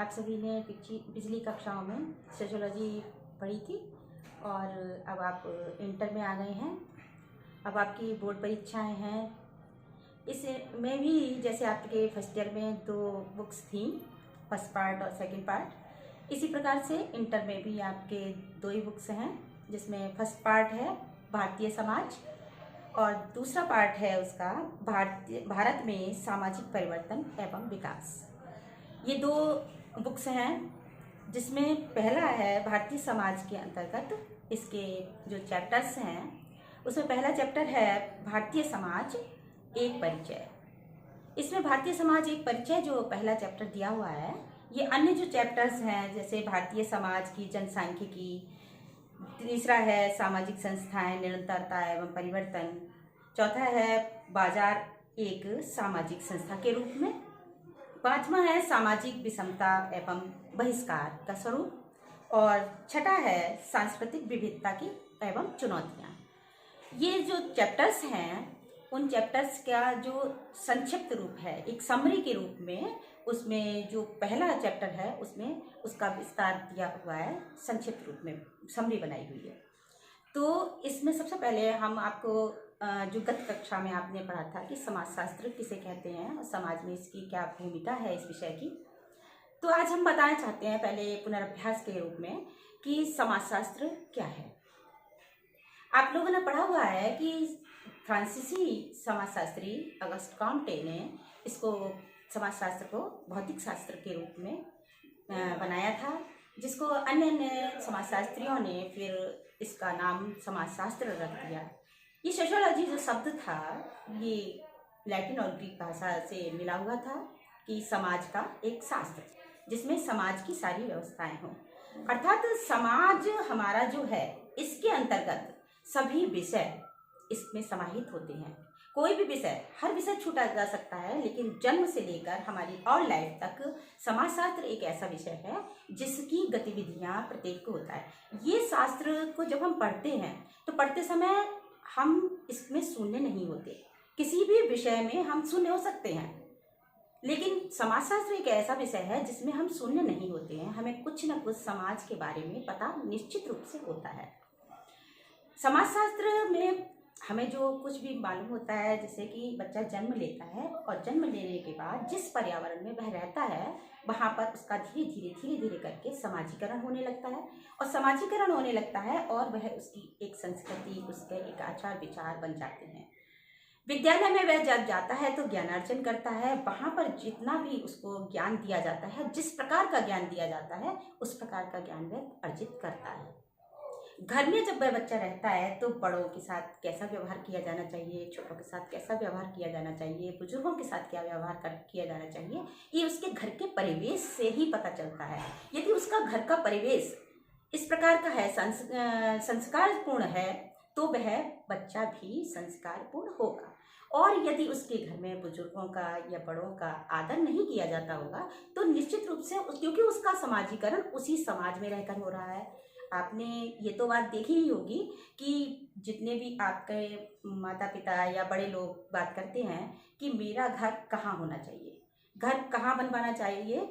आप सभी ने पिछली कक्षाओं में सोशियोलॉजी पढ़ी थी और अब आप इंटर में आ गए हैं। अब आपकी बोर्ड परीक्षाएं हैं। इसमें भी जैसे आपके फर्स्ट ईयर में 2 बुक्स थी, फर्स्ट पार्ट और सेकंड पार्ट, इसी प्रकार से इंटर में भी आपके 2 ही बुक्स हैं, जिसमें फर्स्ट पार्ट है भारतीय समाज और दूसरा पार्ट है उसका भारत में सामाजिक परिवर्तन एवं विकास। ये 2 बुक्स हैं, जिसमें पहला है भारतीय समाज के अंतर्गत इसके जो चैप्टर्स हैं, उसमें पहला चैप्टर है भारतीय समाज एक परिचय। इसमें भारतीय समाज एक परिचय जो पहला चैप्टर दिया हुआ है, ये अन्य जो चैप्टर्स हैं जैसे भारतीय समाज की जनसांख्यिकी, तीसरा है सामाजिक संस्थाएं निरंतरता एवं परिवर्तन, चौथा है बाजार एक सामाजिक संस्था के रूप में, 5वां है सामाजिक विषमता एवं बहिष्कार का स्वरूप और छठा है सांस्कृतिक विविधता की एवं चुनौतियाँ। ये जो चैप्टर्स हैं, उन चैप्टर्स का जो संक्षिप्त रूप है, एक समरी के रूप में, उसमें जो पहला चैप्टर है उसमें उसका विस्तार दिया हुआ है, संक्षिप्त रूप में समरी बनाई हुई है। तो इसमें सबसे पहले हम आपको जो गत कक्षा में आपने पढ़ा था कि समाजशास्त्र किसे कहते हैं और समाज में इसकी क्या भूमिका है इस विषय की, तो आज हम बताना चाहते हैं पहले पुनर्अभ्यास के रूप में कि समाजशास्त्र क्या है। आप लोगों ने पढ़ा हुआ है कि फ्रांसीसी समाजशास्त्री अगस्त कॉम्टे ने इसको समाजशास्त्र को भौतिक शास्त्र के रूप में बनाया था, जिसको अन्य अन्य समाजशास्त्रियों ने फिर इसका नाम समाजशास्त्र रख दिया। ये सोशियोलॉजी जो शब्द था, ये लैटिन और ग्रीक भाषा से मिला हुआ था कि समाज का एक शास्त्र जिसमें समाज की सारी व्यवस्थाएं हों, अर्थात समाज हमारा जो है इसके अंतर्गत सभी विषय इसमें समाहित होते हैं। कोई भी विषय, हर विषय छूटा जा सकता है, लेकिन जन्म से लेकर हमारी और लाइफ तक समाजशास्त्र एक ऐसा विषय है जिसकी गतिविधियां प्रत्येक को होता है। ये शास्त्र को जब हम पढ़ते हैं तो पढ़ते समय हम इसमें शून्य नहीं होते। किसी भी विषय में हम शून्य हो सकते हैं, लेकिन समाजशास्त्र एक ऐसा विषय है जिसमें हम शून्य नहीं होते हैं। हमें कुछ न कुछ समाज के बारे में पता निश्चित रूप से होता है। समाजशास्त्र में हमें जो कुछ भी मालूम होता है, जैसे कि बच्चा जन्म लेता है और जन्म लेने के बाद जिस पर्यावरण में वह रहता है, वहाँ पर उसका धीरे धीरे करके समाजीकरण होने लगता है और समाजीकरण होने लगता है और वह उसकी एक संस्कृति, उसके एक आचार विचार बन जाते हैं। विद्यालय में वह जब जाता है तो ज्ञानार्जन करता है। वहाँ पर जितना भी उसको ज्ञान दिया जाता है, जिस प्रकार का ज्ञान दिया जाता है, उस प्रकार का ज्ञान वह अर्जित करता है। घर में जब वह बच्चा रहता है तो बड़ों के साथ कैसा व्यवहार किया जाना चाहिए, छोटों के साथ कैसा व्यवहार किया जाना चाहिए, बुजुर्गों के साथ क्या व्यवहार किया जाना चाहिए, ये उसके घर के परिवेश से ही पता चलता है। यदि उसका घर का परिवेश इस प्रकार का है, संस्कारपूर्ण है, तो वह बच्चा भी संस्कारपूर्ण होगा। और यदि उसके घर में बुजुर्गों का या बड़ों का आदर नहीं किया जाता होगा तो निश्चित रूप से क्योंकि उसका समाजीकरण उसी समाज में रहकर हो रहा है। आपने ये तो बात देखी ही होगी कि जितने भी आपके माता पिता या बड़े लोग बात करते हैं कि मेरा घर कहाँ होना चाहिए, घर कहाँ बनवाना चाहिए,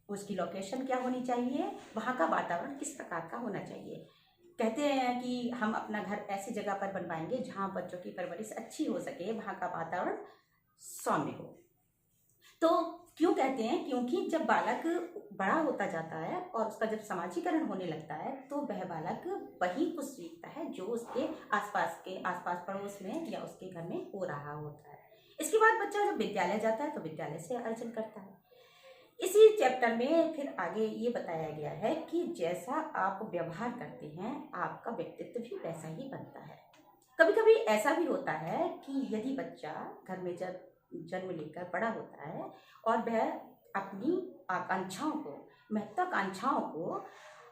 उसकी लोकेशन क्या होनी चाहिए, वहाँ का वातावरण किस प्रकार का होना चाहिए। कहते हैं कि हम अपना घर ऐसी जगह पर बनवाएंगे जहाँ बच्चों की परवरिश अच्छी हो सके, वहाँ का वातावरण सौम्य हो। तो क्यों कहते हैं? क्योंकि जब बालक बड़ा होता जाता है और उसका जब समाजीकरण होने लगता है तो वह बालक वही कुछ सीखता है जो उसके आसपास पड़ोस में या उसके घर में हो रहा होता है। इसके बाद बच्चा जब विद्यालय जाता है तो विद्यालय से अर्जन करता है। इसी चैप्टर में फिर आगे ये बताया गया है कि जैसा आप व्यवहार करते हैं, आपका व्यक्तित्व भी वैसा ही बनता है। कभी कभी ऐसा भी होता है कि यदि बच्चा घर में जब जन्म लेकर बड़ा होता है और वह अपनी आकांक्षाओं को, महत्वाकांक्षाओं को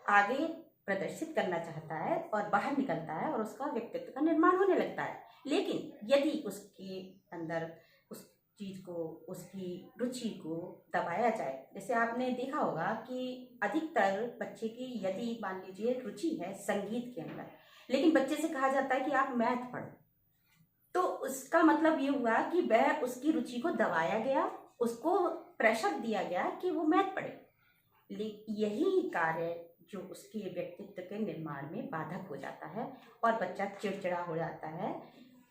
आगे प्रदर्शित करना चाहता है और बाहर निकलता है और उसका व्यक्तित्व का निर्माण होने लगता है, लेकिन यदि उसके अंदर उस चीज़ को, उसकी रुचि को दबाया जाए, जैसे आपने देखा होगा कि अधिकतर बच्चे की यदि मान लीजिए रुचि है संगीत के अंदर, लेकिन बच्चे से कहा जाता है कि आप मैथ पढ़ो, तो उसका मतलब ये हुआ कि वह उसकी रुचि को दबाया गया, उसको प्रेशर दिया गया कि वो मैथ पढ़े। यही कार्य जो उसके व्यक्तित्व के निर्माण में बाधक हो जाता है और बच्चा चिड़चिड़ा हो जाता है।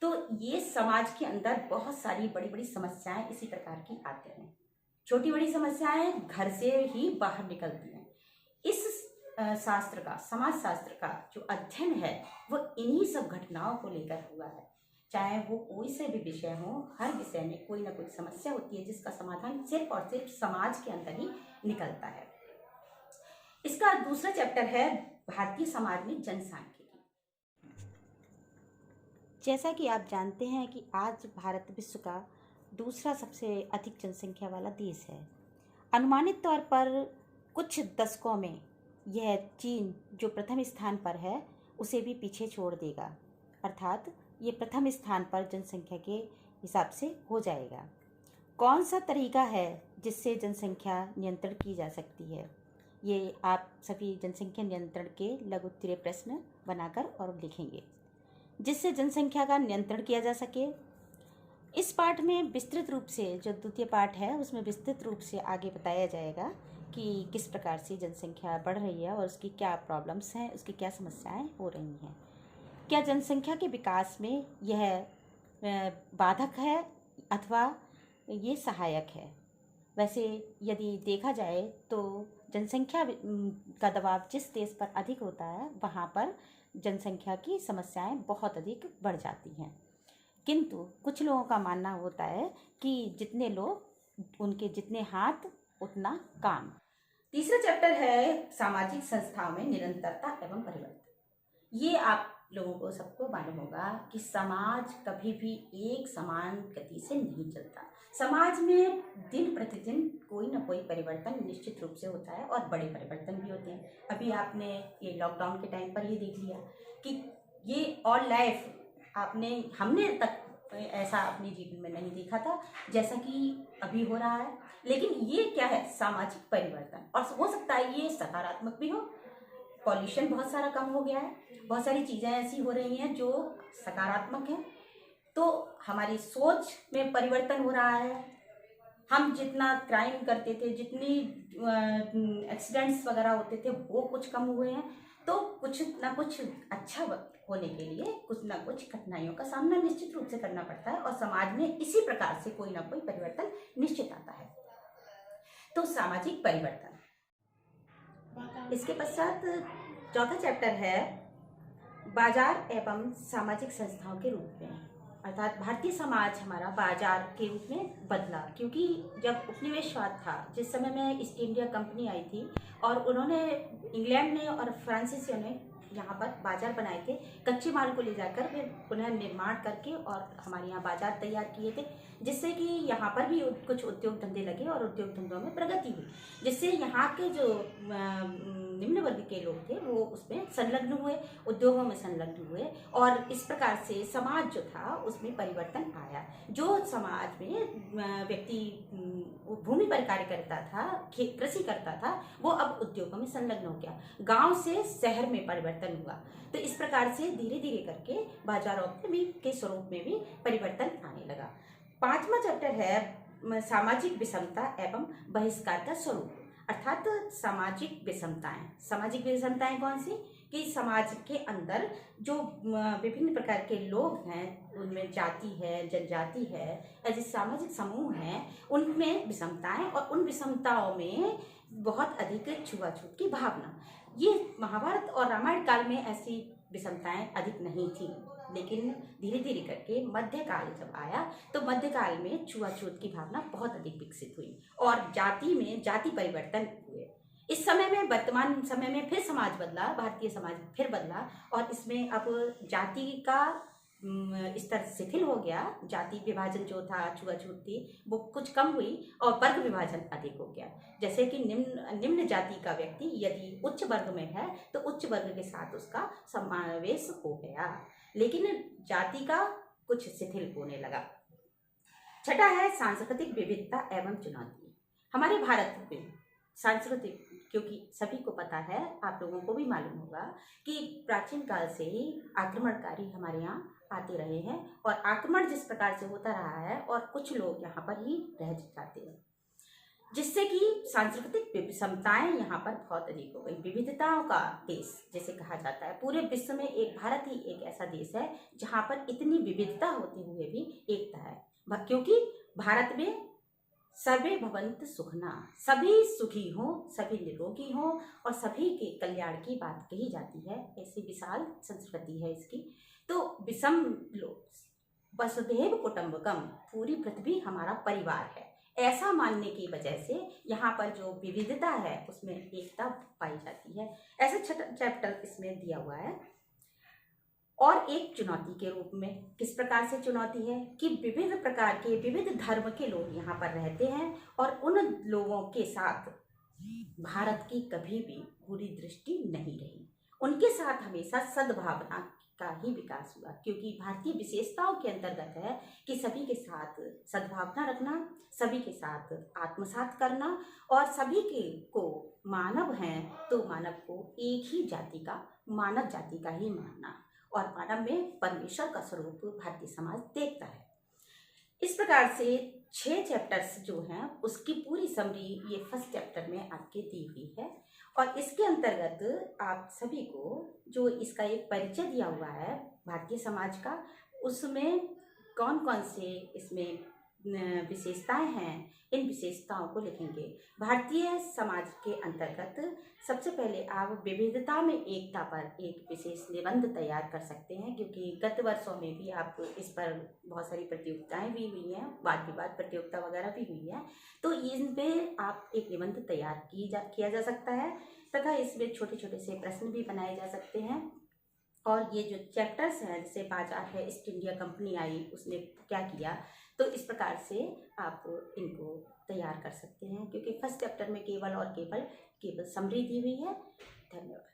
तो ये समाज के अंदर बहुत सारी बड़ी बड़ी समस्याएं इसी प्रकार की आती हैं। छोटी बड़ी समस्याएं घर से ही बाहर निकलती हैं। इस शास्त्र का, समाज शास्त्र का जो अध्ययन है वो इन्हीं सब घटनाओं को लेकर हुआ है। चाहे वो कोई से भी विषय हो, हर विषय में कोई ना कोई समस्या होती है जिसका समाधान सिर्फ और सिर्फ समाज के अंदर ही निकलता है। इसका दूसरा चैप्टर है भारतीय समाज में जनसांख्यिकी। जैसा कि आप जानते हैं कि आज भारत विश्व का दूसरा सबसे अधिक जनसंख्या वाला देश है। अनुमानित तौर पर कुछ दशकों में यह चीन जो प्रथम स्थान पर है उसे भी पीछे छोड़ देगा, अर्थात ये प्रथम स्थान पर जनसंख्या के हिसाब से हो जाएगा। कौन सा तरीका है जिससे जनसंख्या नियंत्रण की जा सकती है, ये आप सभी जनसंख्या नियंत्रण के लघु उत्तरीय प्रश्न बनाकर और लिखेंगे जिससे जनसंख्या का नियंत्रण किया जा सके। इस पाठ में विस्तृत रूप से, जो द्वितीय पाठ है उसमें विस्तृत रूप से आगे बताया जाएगा कि किस प्रकार से जनसंख्या बढ़ रही है और उसकी क्या प्रॉब्लम्स हैं, उसकी क्या समस्याएं हो रही हैं। क्या जनसंख्या के विकास में यह बाधक है अथवा ये सहायक है। वैसे यदि देखा जाए तो जनसंख्या का दबाव जिस देश पर अधिक होता है वहाँ पर जनसंख्या की समस्याएं बहुत अधिक बढ़ जाती हैं, किंतु कुछ लोगों का मानना होता है कि जितने लोग उनके जितने हाथ उतना काम। तीसरा चैप्टर है सामाजिक संस्थाओं में निरंतरता एवं परिवर्तन। ये आप लोगों को सबको मालूम होगा कि समाज कभी भी एक समान गति से नहीं चलता। समाज में दिन प्रतिदिन कोई ना कोई परिवर्तन निश्चित रूप से होता है और बड़े परिवर्तन भी होते हैं। अभी आपने ये लॉकडाउन के टाइम पर ये देख लिया कि ये ऑल लाइफ हमने तक ऐसा अपने जीवन में नहीं देखा था जैसा कि अभी हो रहा है। लेकिन ये क्या है, सामाजिक परिवर्तन, और हो सकता है ये सकारात्मक भी हो। पॉल्यूशन बहुत सारा कम हो गया है, बहुत सारी चीज़ें ऐसी हो रही हैं जो सकारात्मक हैं, तो हमारी सोच में परिवर्तन हो रहा है। हम जितना क्राइम करते थे, जितनी एक्सीडेंट्स वगैरह होते थे वो कुछ कम हुए हैं। तो कुछ ना कुछ अच्छा होने के लिए कुछ ना कुछ कठिनाइयों का सामना निश्चित रूप से करना पड़ता है और समाज में इसी प्रकार से कोई ना कोई परिवर्तन निश्चित आता है। तो सामाजिक परिवर्तन। इसके पश्चात चौथा चैप्टर है बाजार एवं सामाजिक संस्थाओं के रूप में, अर्थात भारतीय समाज हमारा बाजार के रूप में बदला। क्योंकि जब उपनिवेशवाद था, जिस समय में ईस्ट इंडिया कंपनी आई थी और उन्होंने, इंग्लैंड ने और फ्रांसीसियों ने यहाँ पर बाजार बनाए थे, कच्चे माल को ले जाकर फिर पुनः निर्माण करके और हमारे यहाँ बाजार तैयार किए थे, जिससे कि यहाँ पर भी कुछ उद्योग धंधे लगे और उद्योग धंधों में प्रगति हुई, जिससे यहाँ के जो निम्न वर्ग के लोग थे वो उसमें संलग्न हुए, उद्योगों में संलग्न हुए और इस प्रकार से समाज जो था उसमें परिवर्तन आया। जो समाज में व्यक्ति भूमि पर कार्य करता था, कृषि करता था, वो अब उद्योगों में संलग्न हो गया, गांव से शहर में परिवर्तन हुआ। तो इस प्रकार से धीरे धीरे करके बाजारों के स्वरूप में भी परिवर्तन आने लगा। पांचवा चैप्टर है सामाजिक विषमता एवं बहिष्कार का स्वरूप, अर्थात सामाजिक विषमताएं। सामाजिक विषमताएं कौन सी? कि समाज के अंदर जो विभिन्न प्रकार के लोग हैं, उनमें जाति है, जनजाति है, ऐसे सामाजिक समूह हैं, उनमें विषमताएं और उन विषमताओं में बहुत अधिक छुआछूत की भावना। ये महाभारत और रामायण काल में ऐसी विषमताएं अधिक नहीं थी, लेकिन धीरे धीरे करके मध्यकाल जब आया तो मध्यकाल में छुआछूत की भावना बहुत अधिक विकसित हुई और जाति में जाति परिवर्तन हुए। इस समय में, वर्तमान समय में फिर समाज बदला, भारतीय समाज फिर बदला और इसमें अब जाति का स्तर शिथिल हो गया। जाति विभाजन जो था, छुआछूत थी, वो कुछ कम हुई और वर्ग विभाजन अधिक हो गया। जैसे कि निम्न जाति का व्यक्ति यदि उच्च वर्ग में है तो उच्च वर्ग के साथ उसका समावेश हो गया, लेकिन जाति का कुछ शिथिल होने लगा। छठा है सांस्कृतिक विविधता एवं चुनौती। हमारे भारत में सांस्कृतिक, क्योंकि सभी को पता है, आप लोगों को भी मालूम होगा कि प्राचीन काल से ही आक्रमणकारी हमारे यहाँ आते रहे हैं और आक्रमण जिस प्रकार से होता रहा है और कुछ लोग यहाँ पर ही रह जाते हैं। जिससे कि सांस्कृतिक विषमताएं यहाँ पर बहुत अधिक हो गई। विविधताओं का देश जैसे कहा जाता है, पूरे विश्व में एक भारत ही एक ऐसा देश है जहाँ पर इतनी विविधता होते हुए भी एकता है। क्योंकि भारत में सर्वे भवन्तु सुखना, सभी सुखी हो, सभी निरोगी हो और सभी के कल्याण की बात कही जाती है। ऐसी विशाल संस्कृति है इसकी। तो विषम लोग वसुधैव कुटुम्बकम, पूरी पृथ्वी हमारा परिवार है, ऐसा मानने की वजह से यहाँ पर जो विविधता है उसमें एकता पाई जाती है। ऐसा चैप्टर इसमें दिया हुआ है। और एक चुनौती के रूप में किस प्रकार से चुनौती है कि विविध प्रकार के विविध धर्म के लोग यहाँ पर रहते हैं और उन लोगों के साथ भारत की कभी भी बुरी दृष्टि नहीं रही। उनके साथ हमेशा सद्भावना का ही विकास हुआ, क्योंकि भारतीय विशेषताओं के अंतर्गत है कि सभी के साथ सद्भावना रखना, सभी के साथ आत्मसात करना और सभी के को मानव हैं तो मानव को एक ही जाति का, मानव जाति का ही मानना और मानव में परमेश्वर का स्वरूप भारतीय समाज देखता है। इस प्रकार से 6 चैप्टर्स जो हैं उसकी पूरी समरी ये फर्स्ट चैप्टर में आपके दी हुई है। और इसके अंतर्गत आप सभी को जो इसका एक परिचय दिया हुआ है भारतीय समाज का, उसमें कौन कौन से इसमें विशेषताएं हैं, इन विशेषताओं को लिखेंगे। भारतीय समाज के अंतर्गत सबसे पहले आप विविधता में एकता पर एक विशेष निबंध तैयार कर सकते हैं, क्योंकि गत वर्षों में भी आप इस पर बहुत सारी प्रतियोगिताएं भी हुई हैं, वाद विवाद प्रतियोगिता वगैरह भी हुई है। तो इन पे आप एक निबंध तैयार किया जा सकता है तथा इसमें छोटे छोटे से प्रश्न भी बनाए जा सकते हैं। और ये जो चैप्टर्स हैं, जैसे 5-8 है ईस्ट इंडिया कंपनी आई, उसने क्या किया, तो इस प्रकार से आप इनको तैयार कर सकते हैं, क्योंकि फर्स्ट चैप्टर में केवल समरी दी हुई है। धन्यवाद।